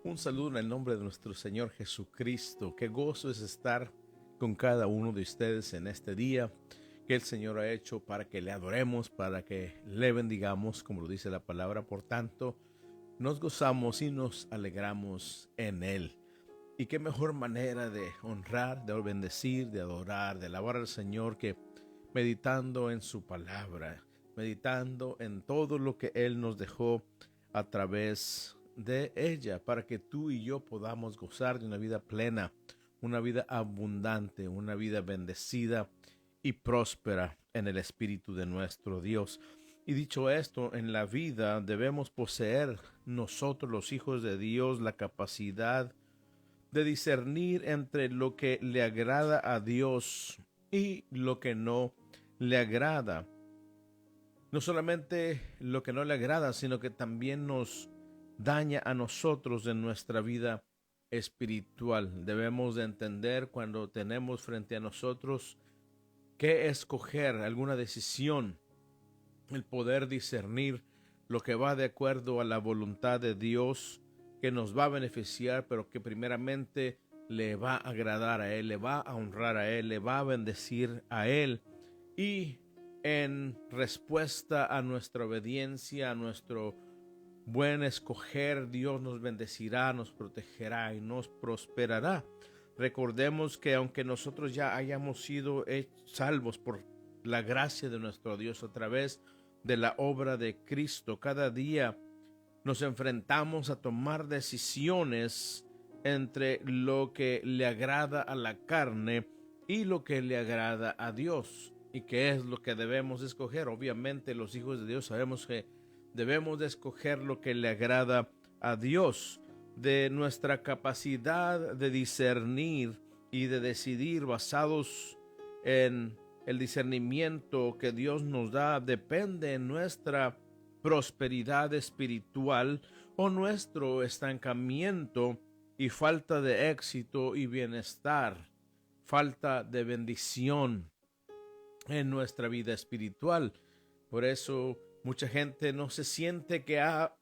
Un saludo en el nombre de nuestro Señor Jesucristo. Qué gozo es estar con cada uno de ustedes en este día que el Señor ha hecho para que le adoremos, para que le bendigamos, como lo dice la palabra. Por tanto, nos gozamos y nos alegramos en Él. Y qué mejor manera de honrar, de bendecir, de adorar, de alabar al Señor que meditando en su palabra, meditando en todo lo que Él nos dejó a través de ella, para que tú y yo podamos gozar de una vida plena, una vida abundante, una vida bendecida y próspera en el Espíritu de nuestro Dios. Y dicho esto, en la vida debemos poseer nosotros los hijos de Dios la capacidad de discernir entre lo que le agrada a Dios y lo que no le agrada. No solamente lo que no le agrada, sino que también nos daña a nosotros en nuestra vida espiritual. Debemos de entender cuando tenemos frente a nosotros qué escoger, alguna decisión, el poder discernir lo que va de acuerdo a la voluntad de Dios, que nos va a beneficiar, pero que primeramente le va a agradar a Él, le va a honrar a Él, le va a bendecir a Él. Y en respuesta a nuestra obediencia, a nuestro buen escoger, Dios nos bendecirá, nos protegerá y nos prosperará. Recordemos que aunque nosotros ya hayamos sido salvos por la gracia de nuestro Dios a través de la obra de Cristo, cada día nos enfrentamos a tomar decisiones entre lo que le agrada a la carne y lo que le agrada a Dios. ¿Y qué es lo que debemos escoger? Obviamente los hijos de Dios sabemos que debemos de escoger lo que le agrada a Dios. De nuestra capacidad de discernir y de decidir basados en el discernimiento que Dios nos da, depende en nuestra prosperidad espiritual o nuestro estancamiento y falta de éxito y bienestar, falta de bendición en nuestra vida espiritual. Por eso mucha gente no se siente que ha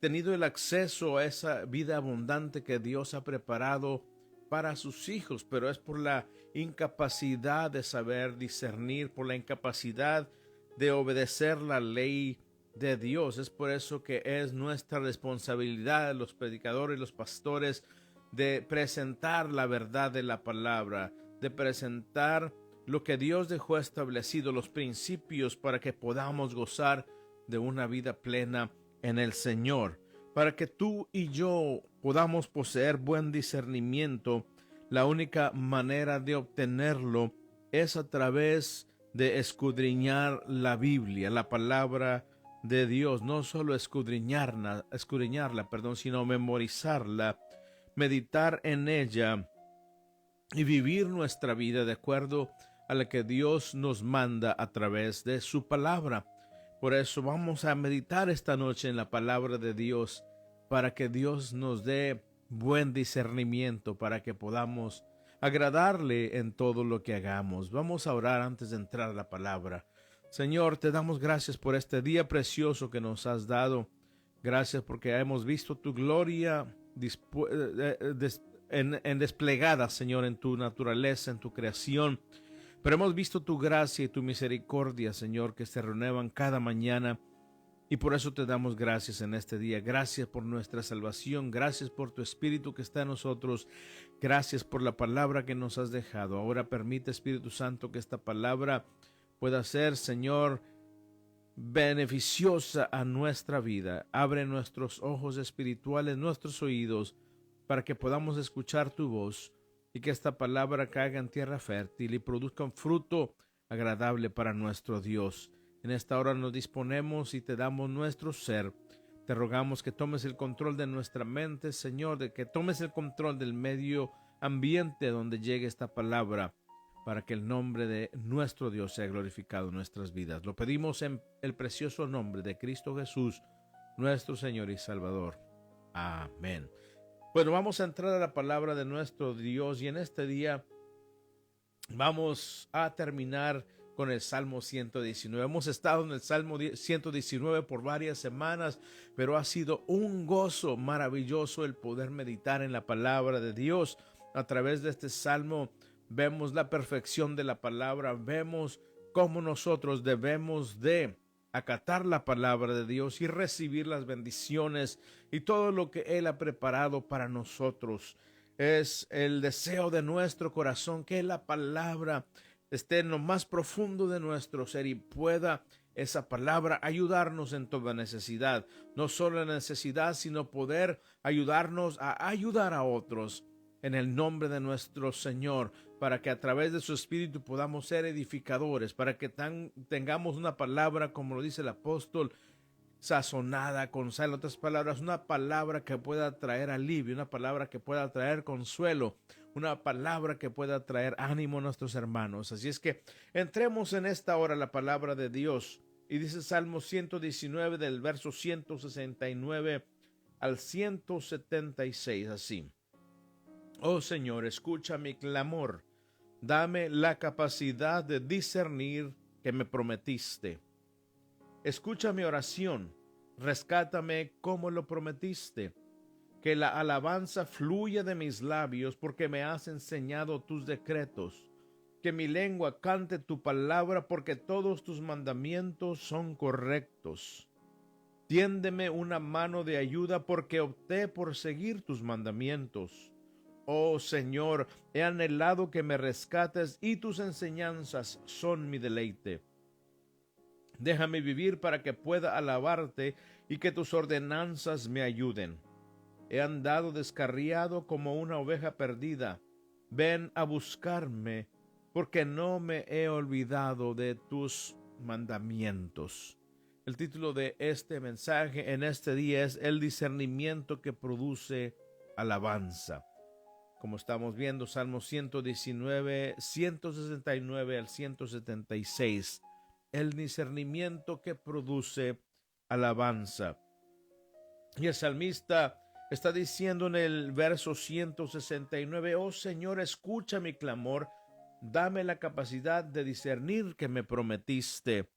tenido el acceso a esa vida abundante que Dios ha preparado para sus hijos, pero es por la incapacidad de saber discernir, por la incapacidad de obedecer la ley de Dios. Es por eso que es nuestra responsabilidad, los predicadores, los pastores, de presentar la verdad de la palabra, de presentar lo que Dios dejó establecido, los principios para que podamos gozar de una vida plena en el Señor. Para que tú y yo podamos poseer buen discernimiento, la única manera de obtenerlo es a través de escudriñar la Biblia, la palabra de Dios. No solo escudriñarla, sino memorizarla, meditar en ella y vivir nuestra vida de acuerdo a la que Dios nos manda a través de su palabra. Por eso vamos a meditar esta noche en la palabra de Dios, para que Dios nos dé buen discernimiento, para que podamos agradarle en todo lo que hagamos. Vamos a orar antes de entrar a la palabra. Señor, te damos gracias por este día precioso que nos has dado. Gracias porque hemos visto tu gloria en desplegada, Señor, en tu naturaleza, en tu creación. Pero hemos visto tu gracia y tu misericordia, Señor, que se renuevan cada mañana. Y por eso te damos gracias en este día. Gracias por nuestra salvación. Gracias por tu Espíritu que está en nosotros. Gracias por la palabra que nos has dejado. Ahora permite, Espíritu Santo, que esta palabra pueda ser, Señor, beneficiosa a nuestra vida. Abre nuestros ojos espirituales, nuestros oídos, para que podamos escuchar tu voz y que esta palabra caiga en tierra fértil y produzca un fruto agradable para nuestro Dios. En esta hora nos disponemos y te damos nuestro ser. Te rogamos que tomes el control de nuestra mente, Señor, de que tomes el control del medio ambiente donde llegue esta palabra, para que el nombre de nuestro Dios sea glorificado en nuestras vidas. Lo pedimos en el precioso nombre de Cristo Jesús, nuestro Señor y Salvador. Amén. Bueno, vamos a entrar a la palabra de nuestro Dios y en este día vamos a terminar con el Salmo 119. Hemos estado en el Salmo 119 por varias semanas, pero ha sido un gozo maravilloso el poder meditar en la palabra de Dios. A través de este Salmo vemos la perfección de la palabra, vemos cómo nosotros debemos de acatar la palabra de Dios y recibir las bendiciones y todo lo que Él ha preparado para nosotros. Es el deseo de nuestro corazón que la palabra esté en lo más profundo de nuestro ser y pueda esa palabra ayudarnos en toda necesidad. No solo en necesidad, sino poder ayudarnos a ayudar a otros en el nombre de nuestro Señor, para que a través de su Espíritu podamos ser edificadores, para que tengamos una palabra, como lo dice el apóstol, sazonada con sal. En otras palabras, una palabra que pueda traer alivio, una palabra que pueda traer consuelo, una palabra que pueda traer ánimo a nuestros hermanos. Así es que entremos en esta hora la palabra de Dios. Y dice Salmo 119 del verso 169 al 176 así: Oh Señor, escucha mi clamor, dame la capacidad de discernir que me prometiste. Escucha mi oración, rescátame como lo prometiste. Que la alabanza fluya de mis labios, porque me has enseñado tus decretos. Que mi lengua cante tu palabra, porque todos tus mandamientos son correctos. Tiéndeme una mano de ayuda, porque opté por seguir tus mandamientos. Oh Señor, he anhelado que me rescates y tus enseñanzas son mi deleite. Déjame vivir para que pueda alabarte y que tus ordenanzas me ayuden. He andado descarriado como una oveja perdida. Ven a buscarme, porque no me he olvidado de tus mandamientos. El título de este mensaje en este día es El discernimiento que produce alabanza. Como estamos viendo, Salmo 119, 169 al 176. El discernimiento que produce alabanza. Y el salmista está diciendo en el verso 169, oh Señor, escucha mi clamor, dame la capacidad de discernir que me prometiste.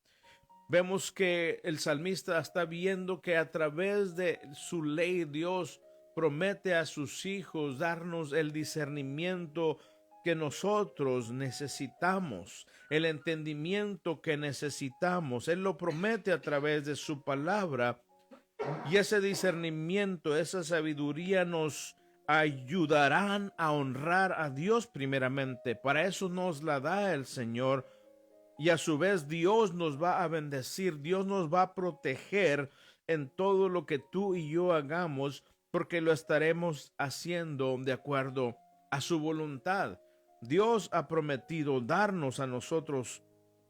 Vemos que el salmista está viendo que a través de su ley Dios promete a sus hijos darnos el discernimiento que nosotros necesitamos, el entendimiento que necesitamos. Él lo promete a través de su palabra. Y ese discernimiento, esa sabiduría nos ayudarán a honrar a Dios primeramente. Para eso nos la da el Señor. Y a su vez Dios nos va a bendecir, Dios nos va a proteger en todo lo que tú y yo hagamos, porque lo estaremos haciendo de acuerdo a su voluntad. Dios ha prometido darnos a nosotros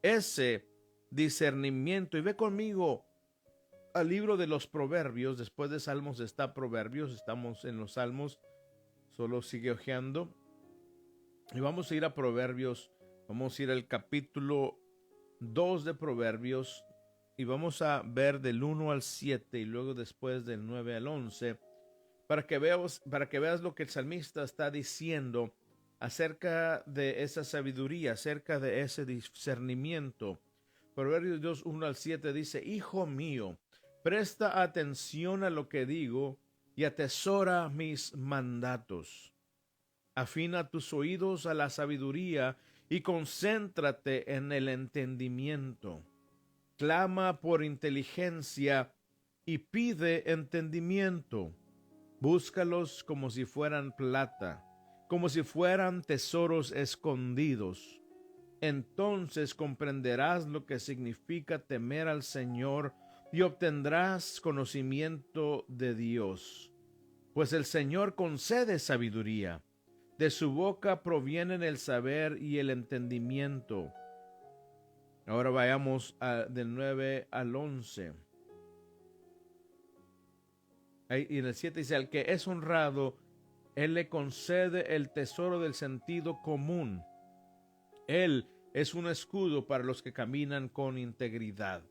ese discernimiento. Y ve conmigo al libro de los Proverbios. Después de Salmos está Proverbios, estamos en los Salmos, solo sigue hojeando. Y vamos a ir a Proverbios, vamos a ir al capítulo 2 de Proverbios y vamos a ver del 1 al 7 y luego después del 9 al 11 para que veas lo que el salmista está diciendo acerca de esa sabiduría, acerca de ese discernimiento. Proverbios 2, 1 al 7 dice: Hijo mío, presta atención a lo que digo y atesora mis mandatos. Afina tus oídos a la sabiduría y concéntrate en el entendimiento. Clama por inteligencia y pide entendimiento. Búscalos como si fueran plata, como si fueran tesoros escondidos. Entonces comprenderás lo que significa temer al Señor y obtendrás conocimiento de Dios. Pues el Señor concede sabiduría. De su boca provienen el saber y el entendimiento. Ahora vayamos del 9 al 11. Y en el 7 dice: al que es honrado, Él le concede el tesoro del sentido común. Él es un escudo para los que caminan con integridad.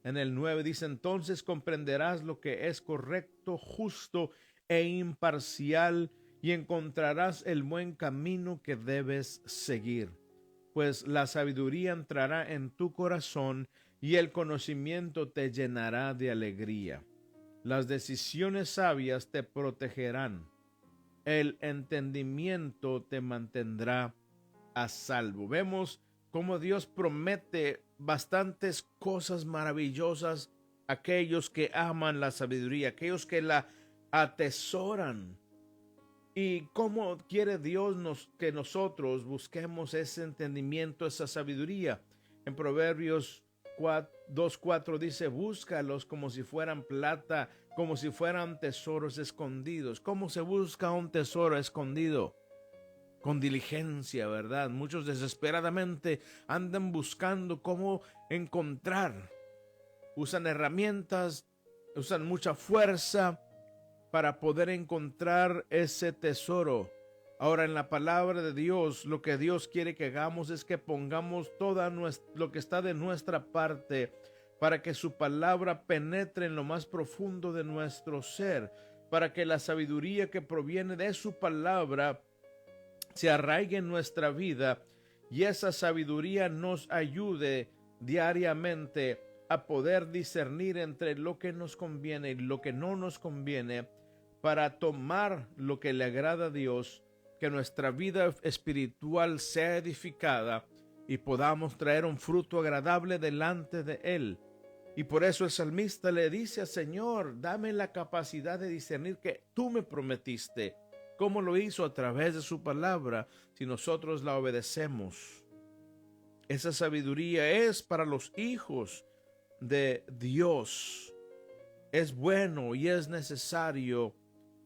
En el 9 dice: entonces comprenderás lo que es correcto, justo e imparcial, y encontrarás el buen camino que debes seguir. pues la sabiduría entrará en tu corazón y el conocimiento te llenará de alegría. Las decisiones sabias te protegerán. El entendimiento te mantendrá a salvo. Vemos cómo Dios promete bastantes cosas maravillosas a aquellos que aman la sabiduría, aquellos que la atesoran. Y cómo quiere Dios que nosotros busquemos ese entendimiento, esa sabiduría. En Proverbios 2:4 dice: búscalos como si fueran plata, como si fueran tesoros escondidos. ¿Cómo se busca un tesoro escondido? Con diligencia, ¿verdad? Muchos desesperadamente andan buscando cómo encontrar. Usan herramientas, usan mucha fuerza para poder encontrar ese tesoro. Ahora, en la palabra de Dios, lo que Dios quiere que hagamos es que pongamos todo lo que está de nuestra parte para que su palabra penetre en lo más profundo de nuestro ser, para que la sabiduría que proviene de su palabra se arraigue en nuestra vida y esa sabiduría nos ayude diariamente a poder discernir entre lo que nos conviene y lo que no nos conviene, para tomar lo que le agrada a Dios, que nuestra vida espiritual sea edificada y podamos traer un fruto agradable delante de Él. Y por eso el salmista le dice al Señor: dame la capacidad de discernir que tú me prometiste. ¿Cómo lo hizo? A través de su palabra, si nosotros la obedecemos. Esa sabiduría es para los hijos de Dios. Es bueno y es necesario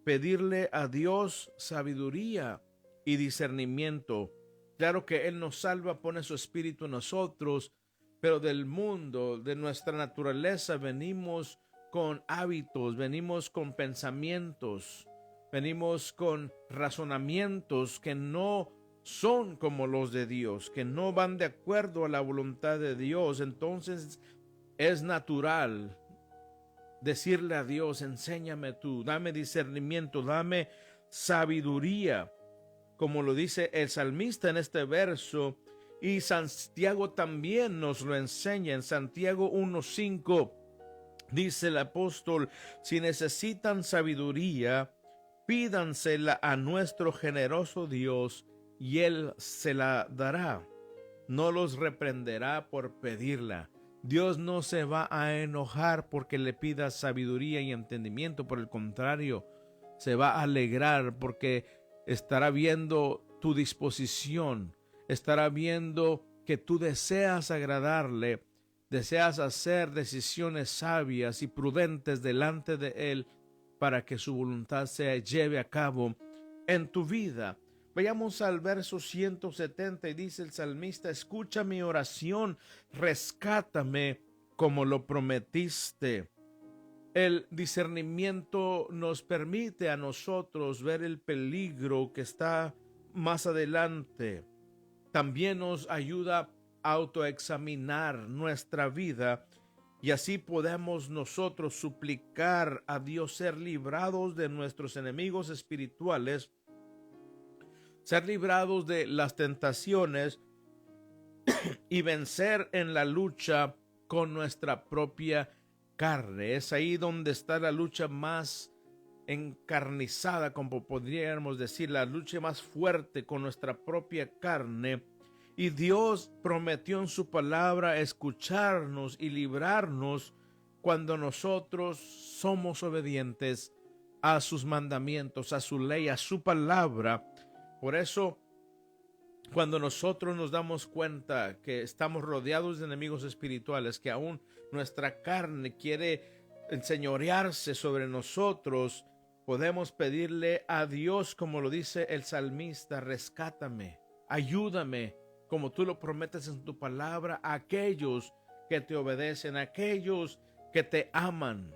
pedirle a Dios sabiduría y discernimiento. Claro que Él nos salva, pone su espíritu en nosotros, pero del mundo, de nuestra naturaleza, venimos con hábitos, venimos con pensamientos, venimos con razonamientos que no son como los de Dios, que no van de acuerdo a la voluntad de Dios. Entonces es natural decirle a Dios: enséñame tú, dame discernimiento, dame sabiduría, como lo dice el salmista en este verso, y Santiago también nos lo enseña. En Santiago 1:5 dice el apóstol: si necesitan sabiduría, pídansela a nuestro generoso Dios y Él se la dará. No los reprenderá por pedirla. Dios no se va a enojar porque le pidas sabiduría y entendimiento. Por el contrario, se va a alegrar porque estará viendo tu disposición, estará viendo que tú deseas agradarle, deseas hacer decisiones sabias y prudentes delante de Él para que su voluntad se lleve a cabo en tu vida. Vayamos al verso 170 y dice el salmista: escucha mi oración, rescátame como lo prometiste. El discernimiento nos permite a nosotros ver el peligro que está más adelante. También nos ayuda a autoexaminar nuestra vida y así podemos nosotros suplicar a Dios ser librados de nuestros enemigos espirituales, ser librados de las tentaciones y vencer en la lucha con nuestra propia carne. Es ahí donde está la lucha más encarnizada, como podríamos decir, la lucha más fuerte con nuestra propia carne. Y Dios prometió en su palabra escucharnos y librarnos cuando nosotros somos obedientes a sus mandamientos, a su ley, a su palabra. Por eso, cuando nosotros nos damos cuenta que estamos rodeados de enemigos espirituales, que aún nuestra carne quiere enseñorearse sobre nosotros, podemos pedirle a Dios, como lo dice el salmista: rescátame, ayúdame, como tú lo prometes en tu palabra, a aquellos que te obedecen, a aquellos que te aman.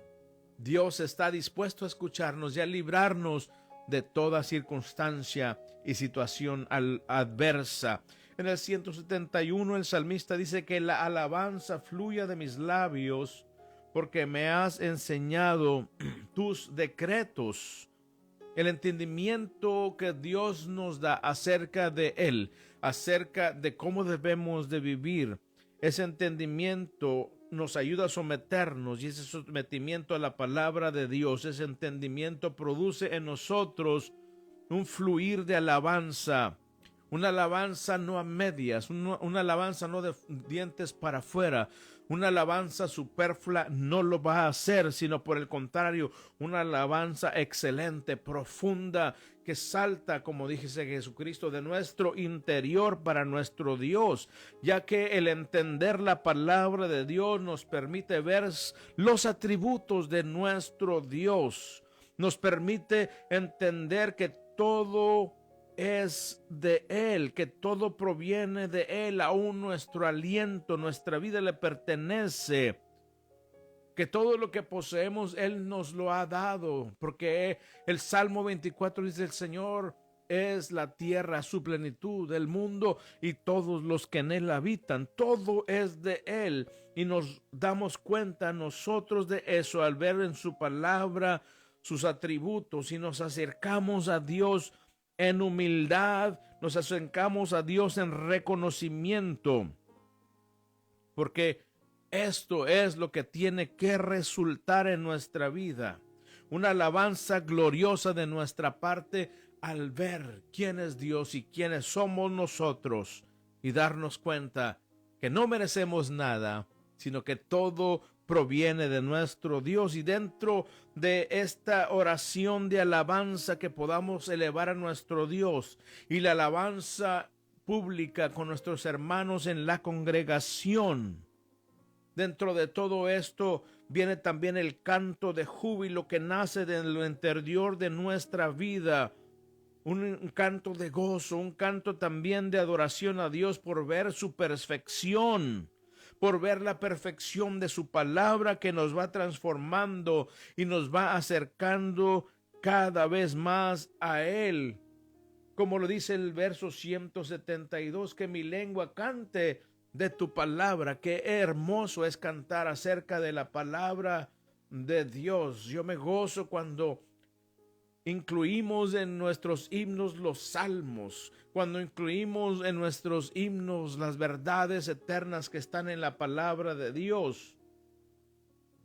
Dios está dispuesto a escucharnos y a librarnos de toda circunstancia y situación adversa. En el 171 el salmista dice que la alabanza fluya de mis labios porque me has enseñado tus decretos. el entendimiento que Dios nos da acerca de Él, acerca de cómo debemos de vivir. Ese entendimiento nos ayuda a someternos, y ese sometimiento a la palabra de Dios, ese entendimiento produce en nosotros un fluir de alabanza, una alabanza no a medias, una alabanza no de dientes para afuera, una alabanza superflua no lo va a hacer, sino por el contrario, una alabanza excelente, profunda, que salta, como dice Jesucristo, de nuestro interior para nuestro Dios, ya que el entender la palabra de Dios nos permite ver los atributos de nuestro Dios, nos permite entender que todo es de Él, que todo proviene de Él, aún nuestro aliento, nuestra vida le pertenece, que todo lo que poseemos Él nos lo ha dado, porque el Salmo 24 dice: el Señor es la tierra, su plenitud, el mundo y todos los que en Él habitan, todo es de Él, y nos damos cuenta nosotros de eso al ver en su palabra sus atributos, y nos acercamos a Dios en humildad, nos acercamos a Dios en reconocimiento, porque esto es lo que tiene que resultar en nuestra vida, una alabanza gloriosa de nuestra parte al ver quién es Dios y quiénes somos nosotros, y darnos cuenta que no merecemos nada, sino que todo proviene de nuestro Dios. Y dentro de esta oración de alabanza que podamos elevar a nuestro Dios, y la alabanza pública con nuestros hermanos en la congregación, dentro de todo esto viene también el canto de júbilo que nace de lo interior de nuestra vida, un canto de gozo, un canto también de adoración a Dios por ver su perfección, por ver la perfección de su palabra que nos va transformando y nos va acercando cada vez más a Él. Como lo dice el verso 172, que mi lengua cante de tu palabra. Qué hermoso es cantar acerca de la palabra de Dios. Yo me gozo cuando incluimos en nuestros himnos los salmos, cuando incluimos en nuestros himnos las verdades eternas que están en la palabra de Dios.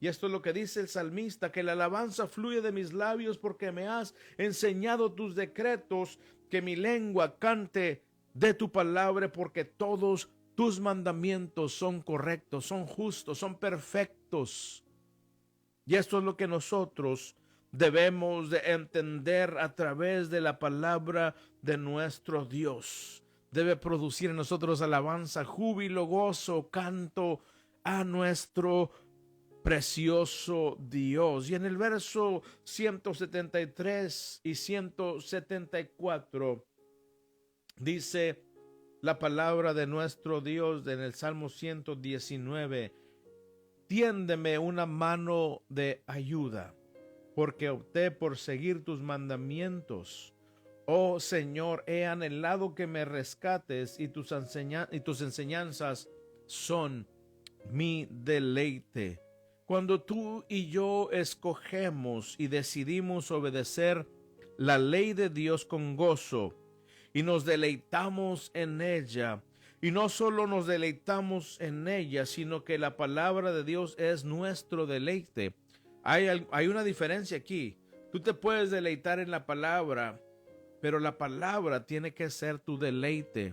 Y esto es lo que dice el salmista: que la alabanza fluye de mis labios porque me has enseñado tus decretos, que mi lengua cante de tu palabra porque todos tus mandamientos son correctos, son justos, son perfectos. Y esto es lo que nosotros debemos de entender a través de la palabra de nuestro Dios. Debe producir en nosotros alabanza, júbilo, gozo, canto a nuestro precioso Dios. Y en el verso 173 y 174 dice la palabra de nuestro Dios en el Salmo 119: tiéndeme una mano de ayuda, porque opté por seguir tus mandamientos. Oh Señor, he anhelado que me rescates, y tus enseñanzas son mi deleite. Cuando tú y yo escogemos y decidimos obedecer la ley de Dios con gozo, y nos deleitamos en ella, y no solo nos deleitamos en ella, sino que la palabra de Dios es nuestro deleite. Hay una diferencia aquí. Tú te puedes deleitar en la palabra, pero la palabra tiene que ser tu deleite.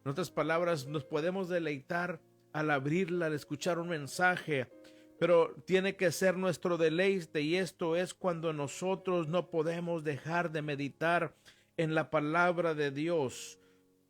En otras palabras, nos podemos deleitar al abrirla, al escuchar un mensaje, pero tiene que ser nuestro deleite, y esto es cuando nosotros no podemos dejar de meditar en la palabra de Dios.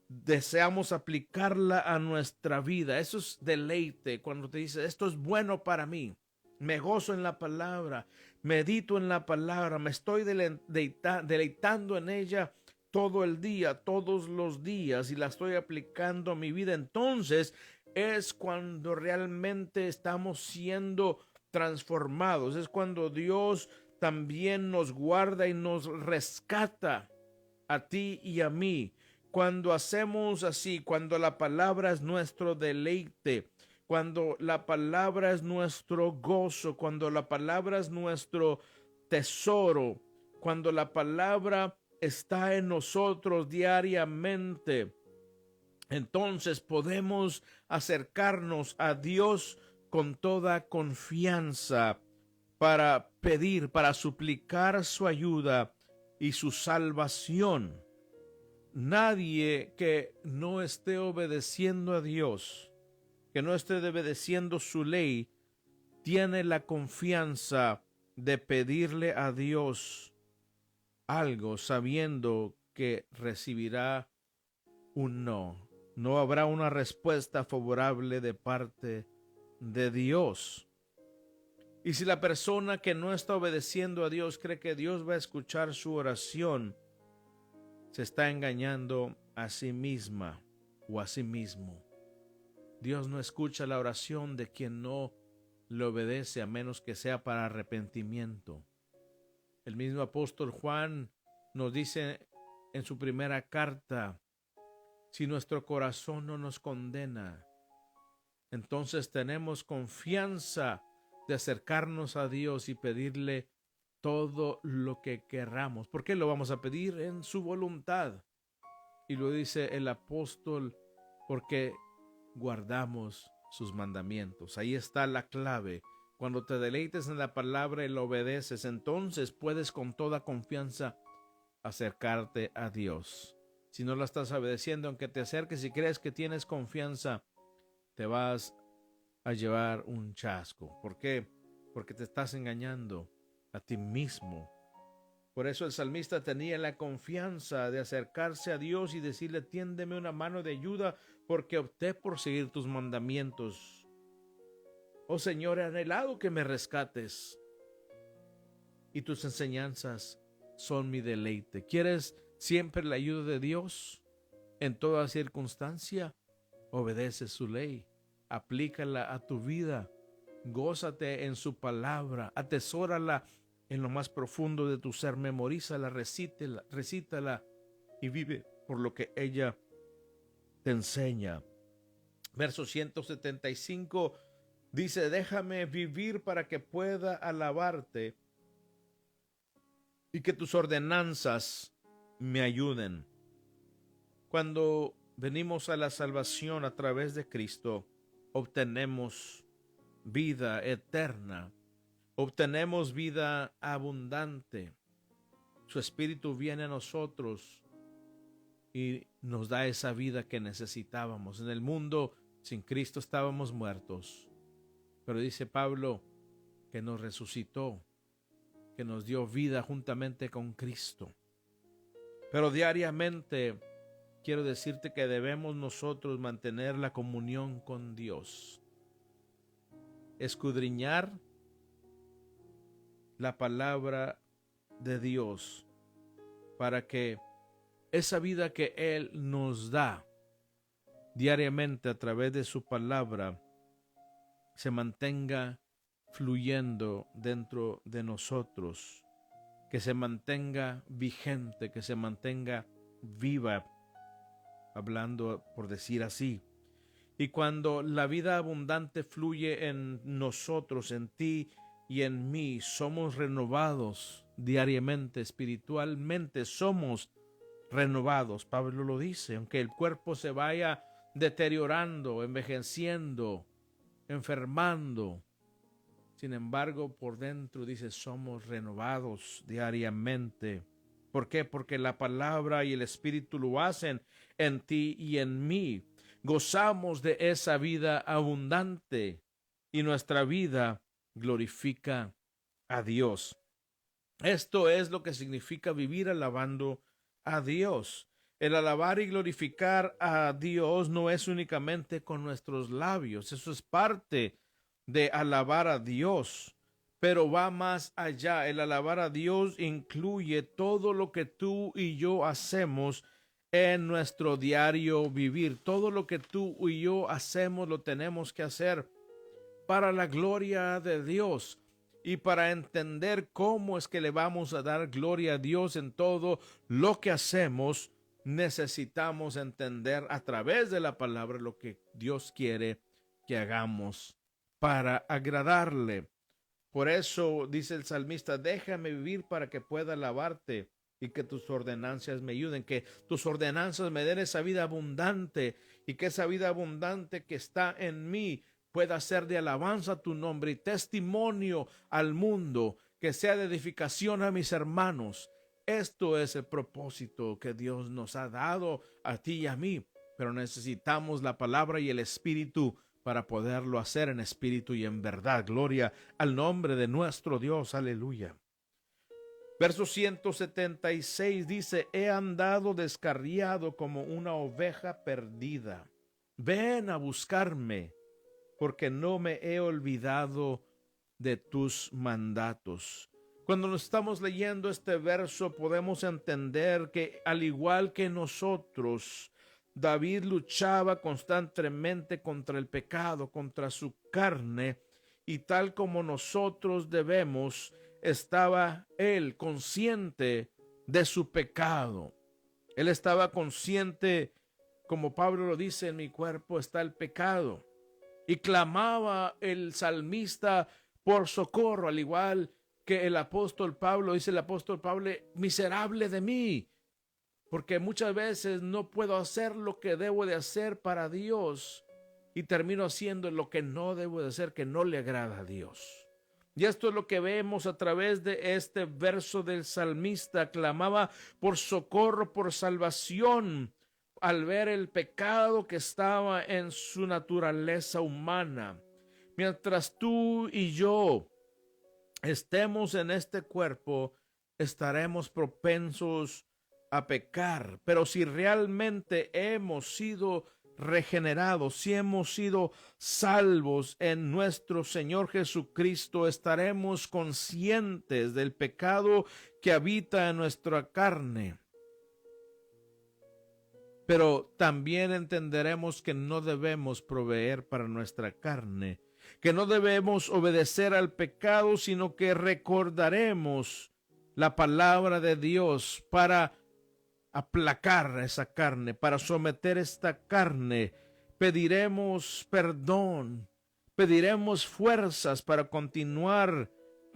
Deseamos aplicarla a nuestra vida. Eso es deleite, cuando te dice: esto es bueno para mí. Me gozo en la palabra, medito en la palabra, me estoy deleitando en ella todo el día, todos los días, y la estoy aplicando a mi vida. Entonces es cuando realmente estamos siendo transformados. Es cuando Dios también nos guarda y nos rescata a ti y a mí. Cuando hacemos así, cuando la palabra es nuestro deleite, cuando la palabra es nuestro gozo, cuando la palabra es nuestro tesoro, cuando la palabra está en nosotros diariamente, entonces podemos acercarnos a Dios con toda confianza para pedir, para suplicar su ayuda y su salvación. Nadie que no esté obedeciendo a Dios, que no esté obedeciendo su ley, tiene la confianza de pedirle a Dios algo sabiendo que recibirá un no. No habrá una respuesta favorable de parte de Dios. Y si la persona que no está obedeciendo a Dios cree que Dios va a escuchar su oración, se está engañando a sí misma o a sí mismo. Dios no escucha la oración de quien no le obedece, a menos que sea para arrepentimiento. El mismo apóstol Juan nos dice en su primera carta: si nuestro corazón no nos condena, entonces tenemos confianza de acercarnos a Dios y pedirle todo lo que querramos. ¿Por qué lo vamos a pedir? En su voluntad. Y lo dice el apóstol: porque guardamos sus mandamientos. Ahí está la clave. Cuando te deleites en la palabra y lo obedeces, entonces puedes con toda confianza acercarte a Dios. Si no la estás obedeciendo, aunque te acerques y crees que tienes confianza, te vas a llevar un chasco. ¿Por qué? Porque te estás engañando a ti mismo. Por eso el salmista tenía la confianza de acercarse a Dios y decirle: tiéndeme una mano de ayuda, porque opté por seguir tus mandamientos. Oh Señor, he anhelado que me rescates, y tus enseñanzas son mi deleite. ¿Quieres siempre la ayuda de Dios en toda circunstancia? Obedece su ley, aplícala a tu vida, gózate en su palabra, atesórala en lo más profundo de tu ser, memorízala, recítala y vive por lo que ella te enseña. Verso 175 dice: déjame vivir para que pueda alabarte y que tus ordenanzas me ayuden. Cuando venimos a la salvación a través de Cristo, obtenemos vida eterna, obtenemos vida abundante. Su Espíritu viene a nosotros y nos da esa vida que necesitábamos. En el mundo sin Cristo estábamos muertos, pero dice Pablo que nos resucitó, que nos dio vida juntamente con Cristo. Pero diariamente quiero decirte que debemos nosotros mantener la comunión con Dios, escudriñar la palabra de Dios para que esa vida que Él nos da diariamente a través de su palabra se mantenga fluyendo dentro de nosotros, que se mantenga vigente, que se mantenga viva, hablando por decir así. Y cuando la vida abundante fluye en nosotros, en ti y en mí, somos renovados diariamente, espiritualmente somos renovados. Pablo lo dice: aunque el cuerpo se vaya deteriorando, envejeciendo, enfermando, sin embargo, por dentro dice: somos renovados diariamente. ¿Por qué? Porque la palabra y el Espíritu lo hacen en ti y en mí. Gozamos de esa vida abundante y nuestra vida glorifica a Dios. Esto es lo que significa vivir alabando a Dios. El alabar y glorificar a Dios no es únicamente con nuestros labios, eso es parte de alabar a Dios, pero va más allá. El alabar a Dios incluye todo lo que tú y yo hacemos en nuestro diario vivir. Todo lo que tú y yo hacemos lo tenemos que hacer para la gloria de Dios. Y para entender cómo es que le vamos a dar gloria a Dios en todo lo que hacemos, necesitamos entender a través de la palabra lo que Dios quiere que hagamos para agradarle. Por eso dice el salmista, déjame vivir para que pueda alabarte y que tus ordenanzas me ayuden, que tus ordenanzas me den esa vida abundante y que esa vida abundante que está en mí pueda ser de alabanza a tu nombre y testimonio al mundo, que sea de edificación a mis hermanos. Esto es el propósito que Dios nos ha dado a ti y a mí, pero necesitamos la palabra y el Espíritu para poderlo hacer en espíritu y en verdad. Gloria al nombre de nuestro Dios. Aleluya. Verso 176 dice, he andado descarriado como una oveja perdida. Ven a buscarme, porque no me he olvidado de tus mandatos. Cuando nos estamos leyendo este verso, podemos entender que al igual que nosotros, David luchaba constantemente contra el pecado, contra su carne, y tal como nosotros debemos, estaba él consciente de su pecado. Él estaba consciente, como Pablo lo dice, en mi cuerpo está el pecado. Y clamaba el salmista por socorro, al igual que el apóstol Pablo, dice el apóstol Pablo, miserable de mí, porque muchas veces no puedo hacer lo que debo de hacer para Dios y termino haciendo lo que no debo de hacer, que no le agrada a Dios. Y esto es lo que vemos a través de este verso del salmista. Clamaba por socorro, por salvación, al ver el pecado que estaba en su naturaleza humana. Mientras tú y yo estemos en este cuerpo, estaremos propensos a pecar. Pero si realmente hemos sido regenerados, si hemos sido salvos en nuestro Señor Jesucristo, estaremos conscientes del pecado que habita en nuestra carne. Pero también entenderemos que no debemos proveer para nuestra carne, que no debemos obedecer al pecado, sino que recordaremos la palabra de Dios para aplacar esa carne, para someter esta carne. Pediremos perdón, pediremos fuerzas para continuar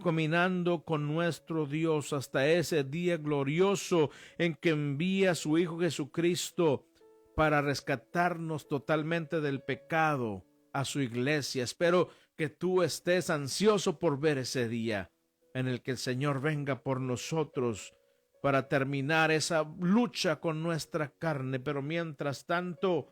caminando con nuestro Dios hasta ese día glorioso en que envía a su Hijo Jesucristo para rescatarnos totalmente del pecado a su iglesia. Espero que tú estés ansioso por ver ese día en el que el Señor venga por nosotros para terminar esa lucha con nuestra carne. Pero mientras tanto,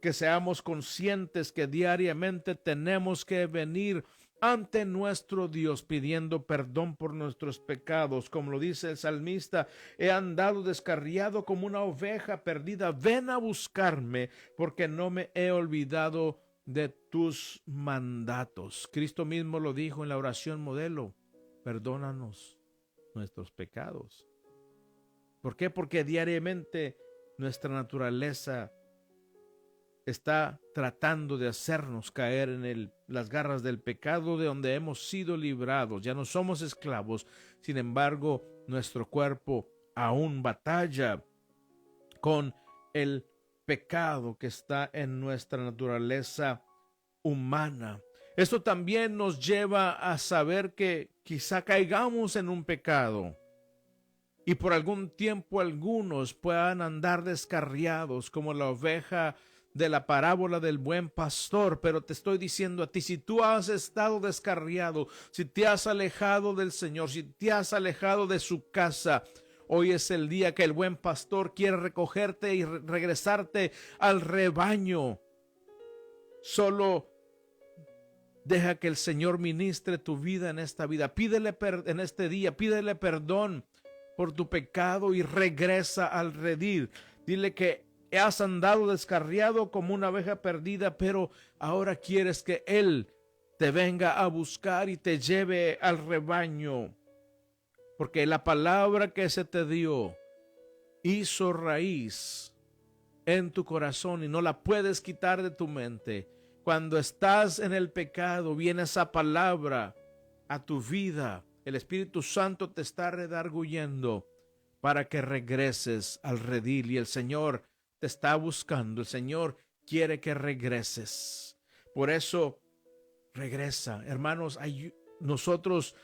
que seamos conscientes que diariamente tenemos que venir ante nuestro Dios pidiendo perdón por nuestros pecados. Como lo dice el salmista, he andado descarriado como una oveja perdida. Ven a buscarme, porque no me he olvidado de tus mandatos. Cristo mismo lo dijo en la oración modelo: perdónanos nuestros pecados. ¿Por qué? Porque diariamente nuestra naturaleza está tratando de hacernos caer en las garras del pecado, de donde hemos sido librados. Ya no somos esclavos. Sin embargo, nuestro cuerpo aún batalla con el pecado que está en nuestra naturaleza humana. Esto también nos lleva a saber que quizá caigamos en un pecado y por algún tiempo algunos puedan andar descarriados como la oveja de la parábola del buen pastor. Pero te estoy diciendo a ti, si tú has estado descarriado, si te has alejado del Señor, si te has alejado de su casa, hoy es el día que el buen pastor quiere recogerte y regresarte al rebaño. Solo deja que el Señor ministre tu vida en esta vida. Pídele en este día, pídele perdón por tu pecado y regresa al redil. Dile que has andado descarriado como una oveja perdida, pero ahora quieres que Él te venga a buscar y te lleve al rebaño. Porque la palabra que se te dio hizo raíz en tu corazón y no la puedes quitar de tu mente. Cuando estás en el pecado, viene esa palabra a tu vida. El Espíritu Santo te está redarguyendo para que regreses al redil, y el Señor te está buscando. El Señor quiere que regreses. Por eso regresa. Hermanos, nosotros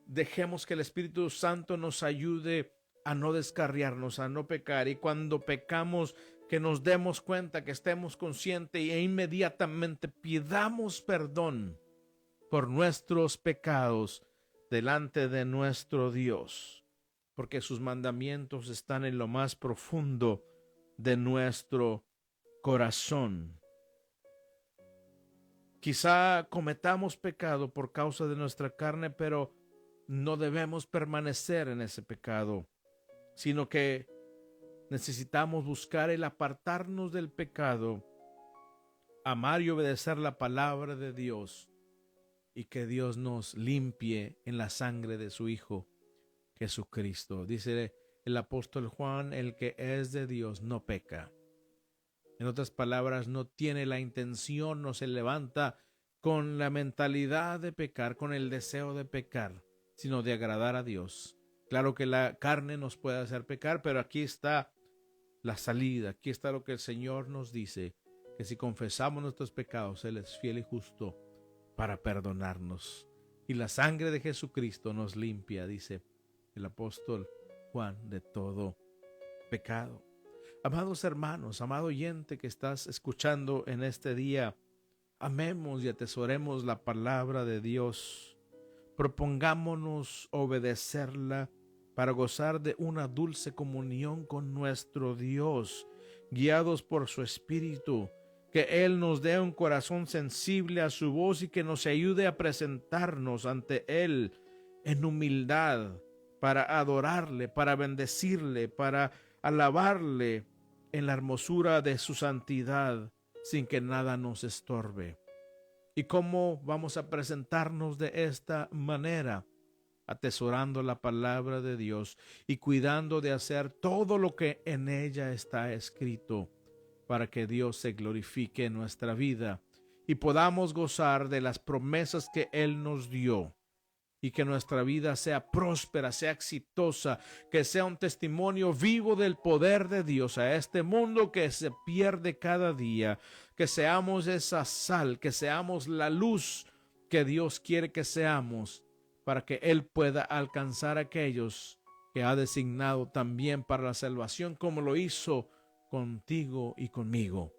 dejemos que el Espíritu Santo nos ayude a no descarriarnos, a no pecar. Y cuando pecamos, que nos demos cuenta, que estemos conscientes e inmediatamente pidamos perdón por nuestros pecados delante de nuestro Dios, porque sus mandamientos están en lo más profundo de nuestro corazón. Quizá cometamos pecado por causa de nuestra carne, pero no debemos permanecer en ese pecado, sino que necesitamos buscar el apartarnos del pecado, amar y obedecer la palabra de Dios, y que Dios nos limpie en la sangre de su Hijo Jesucristo. Dice el apóstol Juan, el que es de Dios no peca. En otras palabras, no tiene la intención, no se levanta con la mentalidad de pecar, con el deseo de pecar, sino de agradar a Dios. Claro que la carne nos puede hacer pecar, pero aquí está la salida, aquí está lo que el Señor nos dice, que si confesamos nuestros pecados, Él es fiel y justo para perdonarnos. Y la sangre de Jesucristo nos limpia, dice el apóstol Juan, de todo pecado. Amados hermanos, amado oyente que estás escuchando en este día, amemos y atesoremos la palabra de Dios. Propongámonos obedecerla para gozar de una dulce comunión con nuestro Dios, guiados por su Espíritu. Que Él nos dé un corazón sensible a su voz y que nos ayude a presentarnos ante Él en humildad, para adorarle, para bendecirle, para alabarle en la hermosura de su santidad, sin que nada nos estorbe. ¿Y cómo vamos a presentarnos de esta manera? Atesorando la palabra de Dios y cuidando de hacer todo lo que en ella está escrito, para que Dios se glorifique en nuestra vida y podamos gozar de las promesas que Él nos dio, y que nuestra vida sea próspera, sea exitosa, que sea un testimonio vivo del poder de Dios a este mundo que se pierde cada día, que seamos esa sal, que seamos la luz que Dios quiere que seamos, para que Él pueda alcanzar a aquellos que ha designado también para la salvación, como lo hizo contigo y conmigo.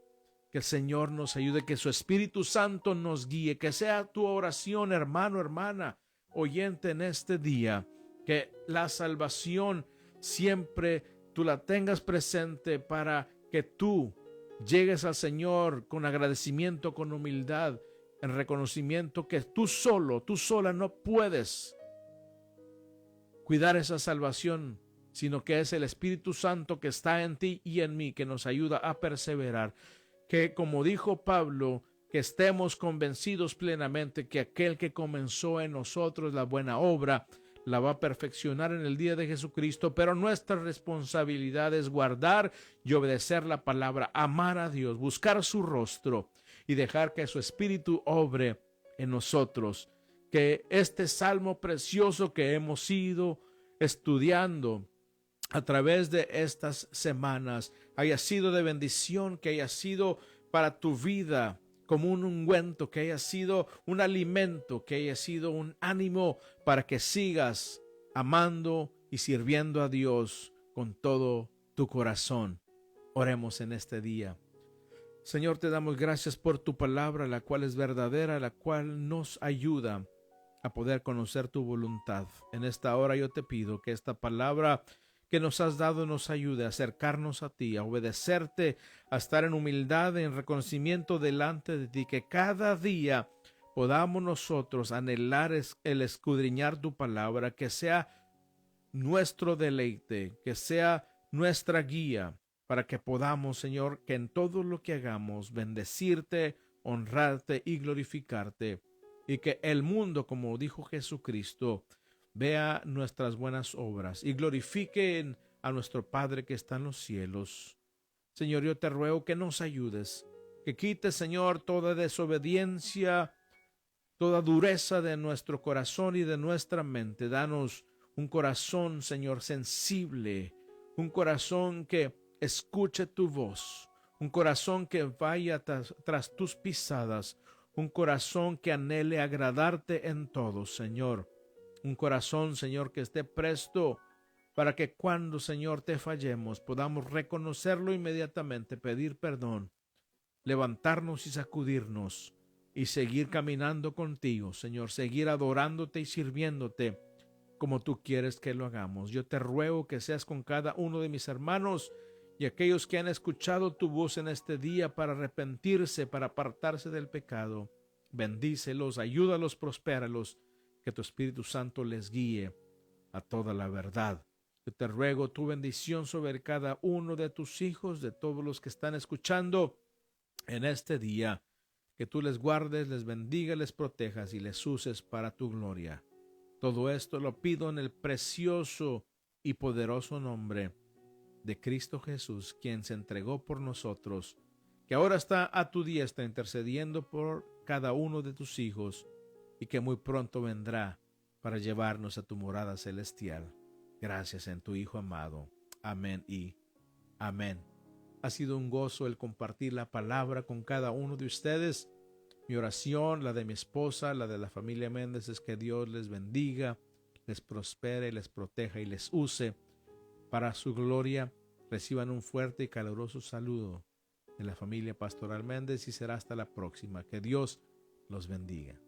Que el Señor nos ayude, que su Espíritu Santo nos guíe, que sea tu oración, hermano, hermana, oyente, en este día, que la salvación siempre tú la tengas presente, para que tú llegues al Señor con agradecimiento, con humildad, en reconocimiento que tú solo, tú sola no puedes cuidar esa salvación, sino que es el Espíritu Santo que está en ti y en mí, que nos ayuda a perseverar. Que, como dijo Pablo, que estemos convencidos plenamente que aquel que comenzó en nosotros la buena obra la va a perfeccionar en el día de Jesucristo, pero nuestra responsabilidad es guardar y obedecer la palabra, amar a Dios, buscar su rostro y dejar que su Espíritu obre en nosotros. Que este salmo precioso que hemos ido estudiando a través de estas semanas haya sido de bendición, que haya sido para tu vida como un ungüento, que haya sido un alimento, que haya sido un ánimo para que sigas amando y sirviendo a Dios con todo tu corazón. Oremos en este día. Señor, te damos gracias por tu palabra, la cual es verdadera, la cual nos ayuda a poder conocer tu voluntad. En esta hora yo te pido que esta palabra que nos has dado nos ayude a acercarnos a ti, a obedecerte, a estar en humildad, en reconocimiento delante de ti, que cada día podamos nosotros anhelar el escudriñar tu palabra, que sea nuestro deleite, que sea nuestra guía, para que podamos, Señor, que en todo lo que hagamos bendecirte, honrarte y glorificarte, y que el mundo, como dijo Jesucristo, vea nuestras buenas obras y glorifiquen a nuestro Padre que está en los cielos. Señor, yo te ruego que nos ayudes, que quites, Señor, toda desobediencia, toda dureza de nuestro corazón y de nuestra mente. Danos un corazón, Señor, sensible, un corazón que escuche tu voz, un corazón que vaya tras tus pisadas, un corazón que anhele agradarte en todo, Señor. Un corazón, Señor, que esté presto para que cuando, Señor, te fallemos, podamos reconocerlo inmediatamente, pedir perdón, levantarnos y sacudirnos y seguir caminando contigo, Señor, seguir adorándote y sirviéndote como tú quieres que lo hagamos. Yo te ruego que seas con cada uno de mis hermanos y aquellos que han escuchado tu voz en este día para arrepentirse, para apartarse del pecado. Bendícelos, ayúdalos, prospéralos, que tu Espíritu Santo les guíe a toda la verdad. Yo te ruego tu bendición sobre cada uno de tus hijos, de todos los que están escuchando en este día, que tú les guardes, les bendiga, les protejas y les uses para tu gloria. Todo esto lo pido en el precioso y poderoso nombre de Cristo Jesús, quien se entregó por nosotros, que ahora está a tu diestra intercediendo por cada uno de tus hijos y que muy pronto vendrá para llevarnos a tu morada celestial. Gracias en tu Hijo amado. Amén y amén. Ha sido un gozo el compartir la palabra con cada uno de ustedes. Mi oración, la de mi esposa, la de la familia Méndez, es que Dios les bendiga, les prospere, les proteja y les use para su gloria. Reciban un fuerte y caluroso saludo de la familia Pastoral Méndez y será hasta la próxima. Que Dios los bendiga.